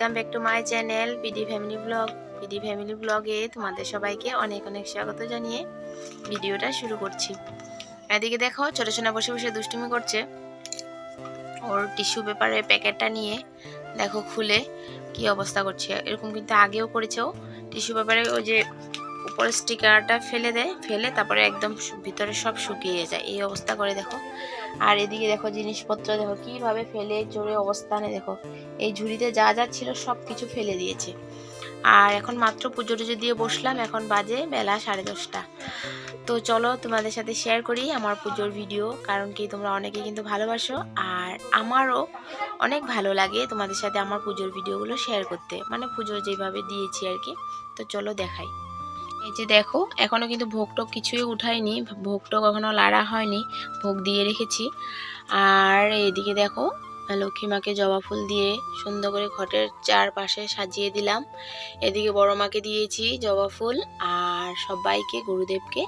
Welcome back to my channel PD family blog. PD family ব্লগে তোমাদের সবাইকে অনেক অনেক স্বাগত জানিয়ে ভিডিওটা শুরু করছি। এদিকে দেখো ছোট সোনা বসে বসে দুষ্টুমি করছে। ওর টিস্যু পেপারের প্যাকেটটা নিয়ে দেখো খুলে কি অবস্থা করছে। এরকম কিন্তু আগেও করেছে ও। টিস্যু পেপারে ওই যে উপরের স্টিকারটা ফেলে দেয়, ফেলে তারপরে একদম ভিতরে সব শুকিয়ে যায়, এই অবস্থা করে দেখো। আর এদিকে দেখো জিনিসপত্র দেখো কিভাবে ফেলে চড়ে অবস্থানে দেখো, এই ঝুড়িতে যা যা ছিল সব কিছু ফেলে দিয়েছে। আর এখন মাত্র পুজো টুজো দিয়ে বসলাম, এখন বাজে বেলা 10:30। তো চলো তোমাদের সাথে শেয়ার করি আমার পুজোর ভিডিও, কারণ কি তোমরা অনেকে কিন্তু ভালোবাসো আর আমারও অনেক ভালো লাগে তোমাদের সাথে আমার পুজোর ভিডিওগুলো শেয়ার করতে, মানে পুজো যেভাবে দিয়েছি আর কি। তো চলো দেখাই। এই যে দেখো এখনো কিন্তু ভোগ টোগ কিছুই উঠাইনি, ভোগ টোগ এখনো লাড়া হয়নি, ভোগ দিয়ে রেখেছি। আর এদিকে দেখো লক্ষ্মী মাকে জবা ফুল দিয়ে সুন্দর করে ঘটের চারপাশে সাজিয়ে দিলাম। এদিকে বড় মাকে দিয়েছি জবা ফুল, আর সবাইকে গুরুদেবকে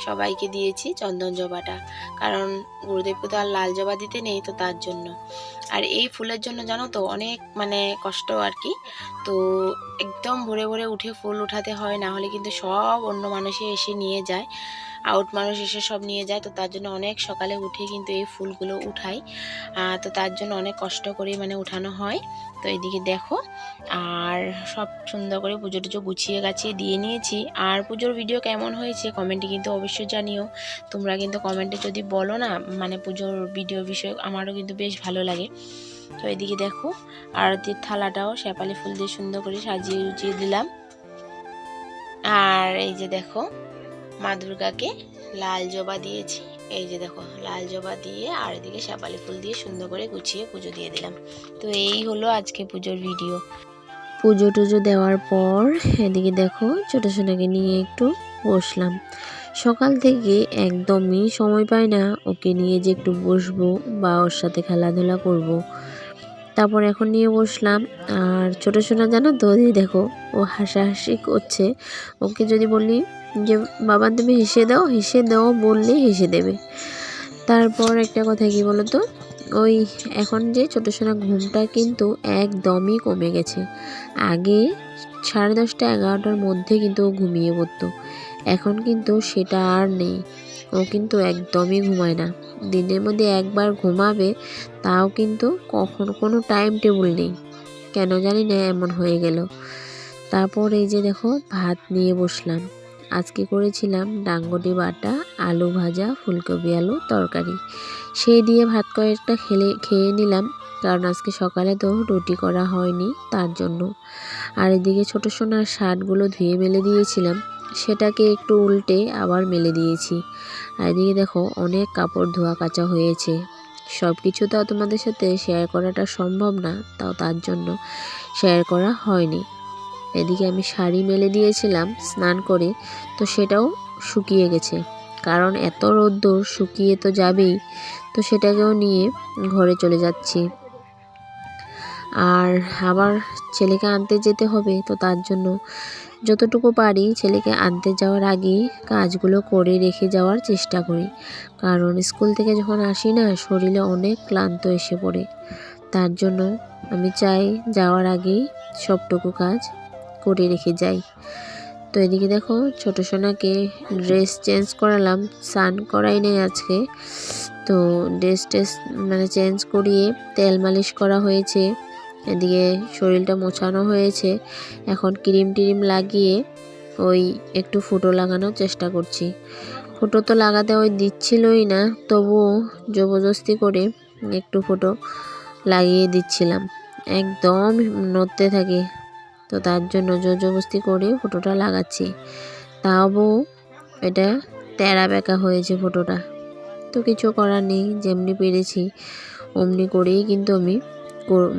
সবাইকে দিয়েছি চন্দন জবাটা, কারণ গুরুদেবকে তো আর লাল জবা দিতে নেই, তো তার জন্য। আর এই ফুলের জন্য জানো তো অনেক মানে কষ্ট আর কি। তো একদম ভোরে ভোরে উঠে ফুল উঠাতে হয়, না হলে কিন্তু সব অন্য মানুষে এসে নিয়ে যায়, আউট মানুষ এসে সব নিয়ে যায়। তো তার জন্য অনেক সকালে উঠে কিন্তু এই ফুলগুলো উঠাই। তো তার জন্য অনেক কষ্ট করে মানে উঠানো হয়। তো এদিকে দেখো আর সব সুন্দর করে পুজো টুজো গুছিয়ে গাছিয়ে দিয়ে নিয়েছি। আর পুজোর ভিডিও কেমন হয়েছে কমেন্টে কিন্তু অবশ্যই জানিও। তোমরা কিন্তু কমেন্টে যদি বলো না মানে পুজোর ভিডিও বিষয়ে, আমারও কিন্তু বেশ ভালো লাগে। তো এদিকে দেখো আরতির থালাটাও শেপালি ফুল দিয়ে সুন্দর করে সাজিয়ে গুছিয়ে দিলাম। আর এই যে দেখো মা দুর্গাকে লাল জবা দিয়েছি, এই যে দেখো লাল জবা দিয়ে আর এদিকে শেপালি ফুল দিয়ে সুন্দর করে গুছিয়ে পুজো দিয়ে দিলাম। তো এই হলো আজকে পুজোর ভিডিও। পুজো টুজো দেওয়ার পর এদিকে দেখো ছোট সোনাকে নিয়ে একটু বসলাম। সকাল থেকে একদমই সময় পাই না ওকে নিয়ে যে একটু বসবো বা ওর সাথে খেলাধুলা করব। তারপর এখন নিয়ে বসলাম। আর ছোট সোনা জানো তো দেখো ও হাসাহাসি করছে। ওকে যদি বলি যে বাবা তুমি হেসে দাও, হেসে দাও বললে হেসে দেবে। তারপর একটা কথা কি বলতো, ওই এখন যে ছোট সোনা ঘুমটা কিন্তু একদমই কমে গেছে। আগে 10:30 11টার মধ্যে কিন্তু ও ঘুমিয়ে পড়তো, এখন কিন্তু সেটা আর নেই। ও কিন্তু একদমই ঘুমায় না, দিনের মধ্যে একবার ঘুমাবে, তাও কিন্তু কখন কোনো টাইম টেবিল নেই, কেন জানি না এমন হয়ে গেল। তারপর এই যে দেখো ভাত নিয়ে বসলাম। আজকে করেছিলাম ডাঙ্গটি বাটা, আলু ভাজা, ফুলকপি আলু তরকারি, সেই দিয়ে ভাত কয়েকটা খেয়ে নিলাম, কারণ আজকে সকালে তো রুটি করা হয়নি তার জন্য। আর এদিকে ছোটো সোনার শার্টগুলো ধুয়ে মেলে দিয়েছিলাম, সেটাকে একটু উল্টে আবার মেলে দিয়েছি। আর এদিকে দেখো অনেক কাপড় ধোয়া কাচা হয়েছে। সব কিছু তো তোমাদের সাথে শেয়ার করাটা সম্ভব না, তাও তার জন্য শেয়ার করা হয়নি। এদিকে আমি শাড়ি মেলে দিয়েছিলাম স্নান করে, তো সেটাও শুকিয়ে গেছে, কারণ এত রোদ্দুর শুকিয়ে তো যাবেই। তো সেটাকেও নিয়ে ঘরে চলে যাচ্ছি। আর আবার ছেলেকে আনতে যেতে হবে, তো তার জন্য যতটুকু পারি ছেলেকে আনতে যাওয়ার আগেই কাজগুলো করে রেখে যাওয়ার চেষ্টা করি, কারণ স্কুল থেকে যখন আসি না শরীরে অনেক ক্লান্ত এসে পড়ে। তার জন্য আমি চাই যাওয়ার আগেই সবটুকু কাজ করে রেখে যাই। তো এদিকে দেখো ছোট সোনাকে ড্রেস চেঞ্জ করালাম, স্নান করাই নেই আজকে। তো ড্রেস মানে চেঞ্জ করিয়ে তেল মালিশ করা হয়েছে, এদিকে শরীরটা মোছানো হয়েছে। এখন ক্রিম টিরিম লাগিয়ে ওই একটু ফুটো লাগানোর চেষ্টা করছি। ফুটো তো লাগাতে ওই দিচ্ছিলই না, তবুও জবরদস্তি করে একটু ফুটো লাগিয়ে দিচ্ছিলাম, একদম নড়তে থাকে। তো তার জন্য জবরদস্তি করে ফটোটা লাগাচ্ছি, তাও এটা তেরা বেঁকা হয়েছে ফটোটা। তো কিছু করার নেই, যেমনি পেরেছি অমনি করেই কিন্তু আমি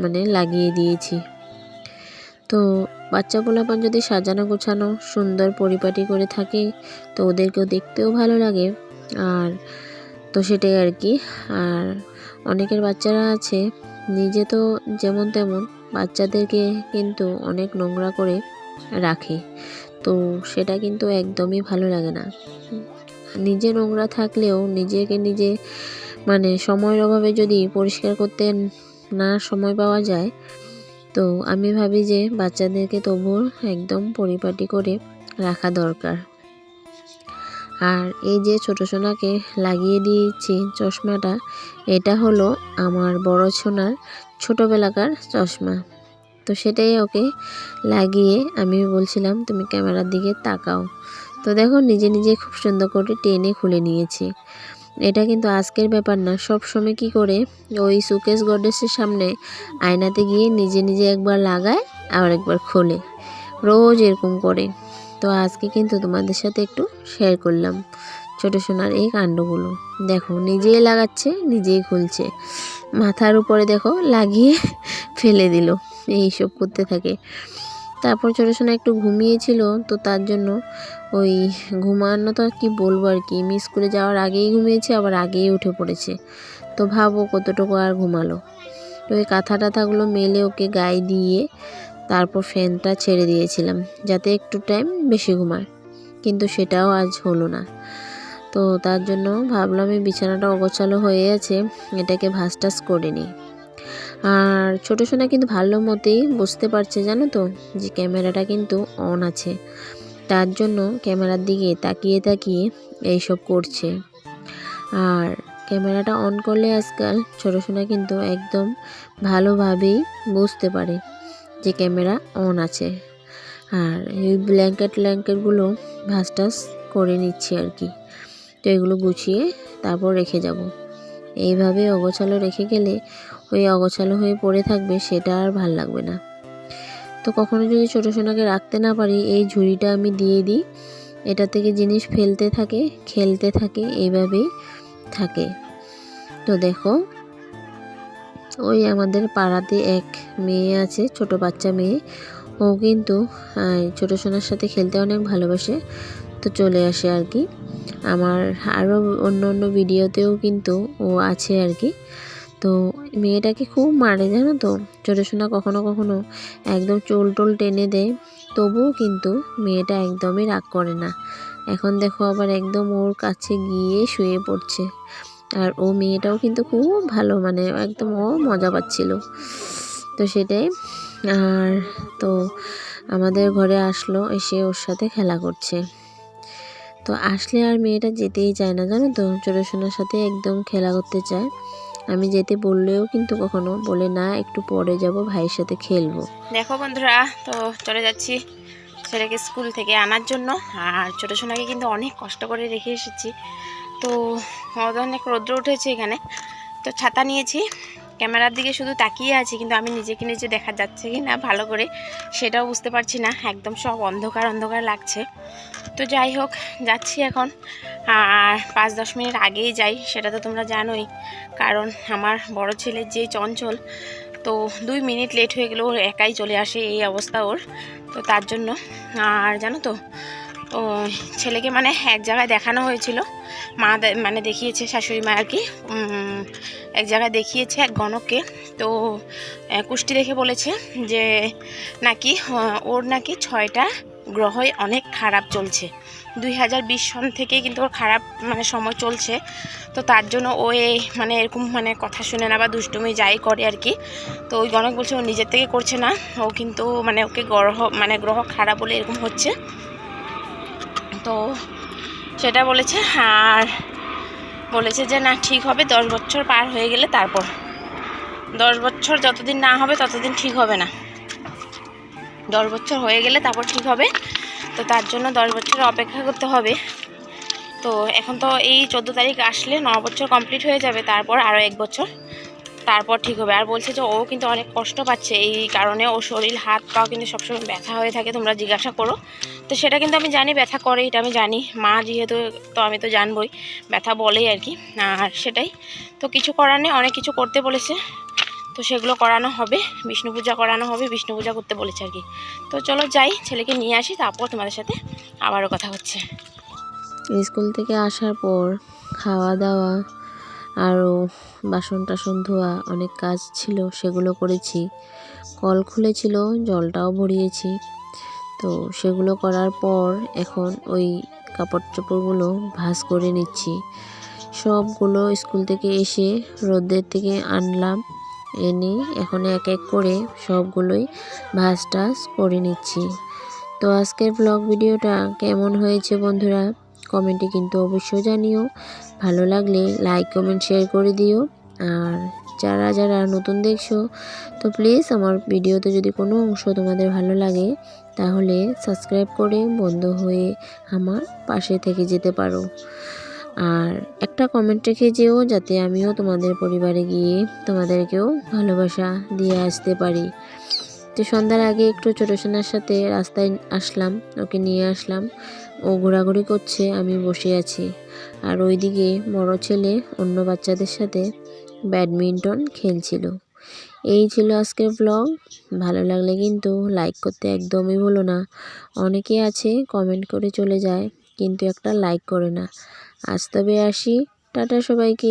মানে লাগিয়ে দিয়েছি। তো বাচ্চা পোলাপান যদি সাজানো গোছানো সুন্দর পরিপাটি করে থাকে, তো ওদেরকেও দেখতেও ভালো লাগে। আর তো সেটাই আর কি। আর অনেকের বাচ্চারা আছে নিজে তো যেমন তেমন, বাচ্চাদেরকে কিন্তু অনেক নোংরা করে রাখে, তো সেটা কিন্তু একদমই ভালো লাগে না। নিজে নোংরা থাকলেও নিজেকে নিজে মানে সময়ের অভাবে যদি পরিষ্কার করতে না সময় পাওয়া যায়, তো আমি ভাবি যে বাচ্চাদেরকে তবুও একদম পরিপাটি করে রাখা দরকার। আর এই যে ছোট সোনাকে লাগিয়ে দিয়েছি চশমাটা, এটা হলো আমার বড় সোনার ছোটোবেলাকার চশমা। তো সেটাই ওকে লাগিয়ে আমি বলছিলাম তুমি ক্যামেরার দিকে তাকাও। তো দেখো নিজে নিজে খুব সুন্দর করে টেনে খুলে নিয়েছি। এটা কিন্তু আজকের ব্যাপার না, সব সময় কি করে ওই সুকেস গডরেজের সামনে আয়নাতে গিয়ে নিজে নিজে একবার লাগায় আবার একবার খোলে, রোজ এরকম করে। তো আজকে কিন্তু তোমাদের সাথে একটু শেয়ার করলাম ছোটো সোনার এই কাণ্ডগুলো। দেখো নিজেই লাগাচ্ছে নিজেই খুলছে, মাথার উপরে দেখো লাগিয়ে ফেলে দিল, এইসব করতে থাকে। তারপর ছোটো সোনা একটু ঘুমিয়েছিল, তো তার জন্য ওই ঘুমানো তো কি বলবো আর কি, আমি স্কুলে যাওয়ার আগেই ঘুমিয়েছে আবার আগেই উঠে পড়েছে। তো ভাবো কতটুকু আর ঘুমালো। তো ওই কাঁথা টাথাগুলো মেলে ওকে গায়ে দিয়ে তারপর ফ্যানটা ছেড়ে দিয়েছিলাম যাতে একটু টাইম বেশি ঘুমায়, কিন্তু সেটাও আজ হলো না। তো তার জন্য ভাবলাম এই বিছানাটা অগোছালো হয়ে আছে, এটাকে ভাঁজ টাজ করে নিই। আর ছোটো সোনা কিন্তু ভালো মতেই বুঝতে পারছে জানো তো যে ক্যামেরাটা কিন্তু অন আছে, তার জন্য ক্যামেরার দিকে তাকিয়ে তাকিয়ে এইসব করছে। আর ক্যামেরাটা অন করলে আজকাল ছোটো সোনা কিন্তু একদম ভালোভাবেই বুঝতে পারে যে ক্যামেরা অন আছে। আর এই ব্ল্যাঙ্কেটগুলো ভাঁজ টাজ করে নিচ্ছি আর কি। তো এগুলো গুছিয়ে তারপর রেখে যাব। এইভাবে অগোছালো রেখে গেলে ওই অগোছালো হয়ে পড়ে থাকবে, সেটা আর ভাল লাগবে না। তো কখনো যদি ছোটো সোনাকে রাখতে না পারি, এই ঝুড়িটা আমি দিয়ে দিই, এটা থেকে জিনিস ফেলতে থাকে খেলতে থাকে, এইভাবেই থাকে। তো দেখো ওই আমাদের পাড়াতে এক মেয়ে আছে, ছোট বাচ্চা মেয়ে, ও কিন্তু ছোটো সোনার সাথে খেলতে অনেক ভালোবাসে। তো চলে আসে আর কি, আমার আরও অন্য অন্য ভিডিওতেও কিন্তু ও আছে আর কি। তো মেয়েটাকে খুব মারে জানো তো, ছোটো সোনা কখনো কখনো একদম চুল টুল টেনে দেয়, তবুও কিন্তু মেয়েটা একদমই রাগ করে না। এখন দেখো আবার একদম ওর কাছে গিয়ে শুয়ে পড়ছে। আর ও মেয়েটাও কিন্তু খুব ভালো, মানে একদম ও মজা পাচ্ছিল। তো সেটাই। আর তো আমাদের ঘরে আসলো, এসে ওর সাথে খেলা করছে। তো আসলে আর মেয়েটা যেতেই চায় না জানো তো, ছোটো সোনার সাথে একদম খেলা করতে চায়। আমি যেতে বললেও কিন্তু কখনো বলে না, একটু পরে যাব, ভাইয়ের সাথে খেলবো। দেখো বন্ধুরা, তো চলে যাচ্ছি ছেলেকে স্কুল থেকে আনার জন্য। আর ছোটো সোনাকে কিন্তু অনেক কষ্ট করে রেখে এসেছি। তো অনেক রৌদ্র উঠেছে এখানে, তো ছাতা নিয়েছি, ক্যামেরার দিকে শুধু তাকিয়ে আছি, কিন্তু আমি নিজেকে নিজে দেখা যাচ্ছে কি না ভালো করে সেটাও বুঝতে পারছি না, একদম সব অন্ধকার অন্ধকার লাগছে। তো যাই হোক, যাচ্ছি এখন। আর 5-10 মিনিট আগেই যাই, সেটা তো তোমরা জানোই, কারণ আমার বড় ছেলের যে চঞ্চল, তো 2 মিনিট লেট হয়ে গেলেও ওর একাই চলে আসে, এই অবস্থা ওর। তো তার জন্য, আর জানো তো ও ছেলেকে মানে এক জায়গায় দেখানো হয়েছিল, মা মানে দেখিয়েছে শাশুড়ি মা আর কি, এক জায়গায় দেখিয়েছে এক গণককে। তো কুষ্টি দেখে বলেছে যে নাকি ওর নাকি 6টা গ্রহই অনেক খারাপ চলছে, 2020 সন থেকে কিন্তু ওর খারাপ মানে সময় চলছে। তো তার জন্য ও মানে এরকম মানে কথা শুনে না বা দুষ্টুমি যাই করে আর কি। তো ওই গণক বলছে ও নিজের থেকে করছে না, ও কিন্তু মানে ওকে গ্রহ খারাপ বলে এরকম হচ্ছে। তো সেটা বলেছে। আর বলেছে যে না ঠিক হবে, 10 বছর পার হয়ে গেলে তারপর, 10 বছর যতদিন না হবে ততদিন ঠিক হবে না, 10 বছর হয়ে গেলে তারপর ঠিক হবে। তো তার জন্য 10 বছর অপেক্ষা করতে হবে। তো এখন তো এই 14 তারিখ আসলে 9 বছর কমপ্লিট হয়ে যাবে, তারপর আরও 1 বছর, তারপর ঠিক হবে। আর বলছে যে ও কিন্তু অনেক কষ্ট পাচ্ছে, এই কারণে ও শরীর হাত পা কিন্তু সবসময় ব্যথা হয়ে থাকে, তোমরা জিজ্ঞাসা করো। তো সেটা কিন্তু আমি জানি ব্যথা করে, এটা আমি জানি, মা যেহেতু, তো আমি তো জানবই, ব্যথা বলেই আর কি। আর সেটাই, তো কিছু করার নেই, অনেক কিছু করতে বলেছে, তো সেগুলো করানো হবে, বিষ্ণু পূজা করানো হবে, বিষ্ণু পূজা করতে বলেছে আর কি। তো চলো যাই, ছেলেকে নিয়ে আসি, তারপর তোমাদের সাথে আবারও কথা হচ্ছে। স্কুল থেকে আসার পর খাওয়া দাওয়া আরও বাসন টাসন ধোয়া অনেক কাজ ছিল, সেগুলো করেছি। কল খুলেছিল, জলটাও ভরিয়েছি। তো সেগুলো করার পর এখন ওই কাপড় চোপড়গুলো ভাঁজ করে নিচ্ছি। সবগুলো স্কুল থেকে এসে রোদের থেকে আনলাম, এনে এখন এক এক করে সবগুলোই ভাজ টাজ করে নিচ্ছি। তো আজকের ব্লগ ভিডিওটা কেমন হয়েছে বন্ধুরা কমেন্টে কিন্তু অবশ্যই জানিও। ভালো লাগলে লাইক কমেন্ট শেয়ার করে দিও। আর যারা যারা নতুন দেখছো তো প্লিজ আমার ভিডিওতে যদি কোনো অংশ তোমাদের ভালো লাগে তাহলে সাবস্ক্রাইব করে বন্ধু হয়ে আমার পাশে থেকে যেতে পারো। আর একটা কমেন্ট রেখে যেও যাতে আমিও তোমাদের পরিবারে গিয়ে তোমাদেরকেও ভালোবাসা দিয়ে আসতে পারি। তো সন্ধ্যার আগে একটু ছোটো সোনার সাথে রাস্তায় আসলাম, ওকে নিয়ে আসলাম। ও ঘোরাঘুরি করছে, আমি বসে আছি। আর ওইদিকে বড় ছেলে অন্য বাচ্চাদের সাথে ব্যাডমিন্টন খেলছিল। এই ছিল আজকের ব্লগ। ভালো লাগলে কিন্তু লাইক করতে একদমই ভুলো না। অনেকে আছে কমেন্ট করে চলে যায় কিন্তু একটা লাইক করে না। আজ তবে আসি, টাটা সবাইকে।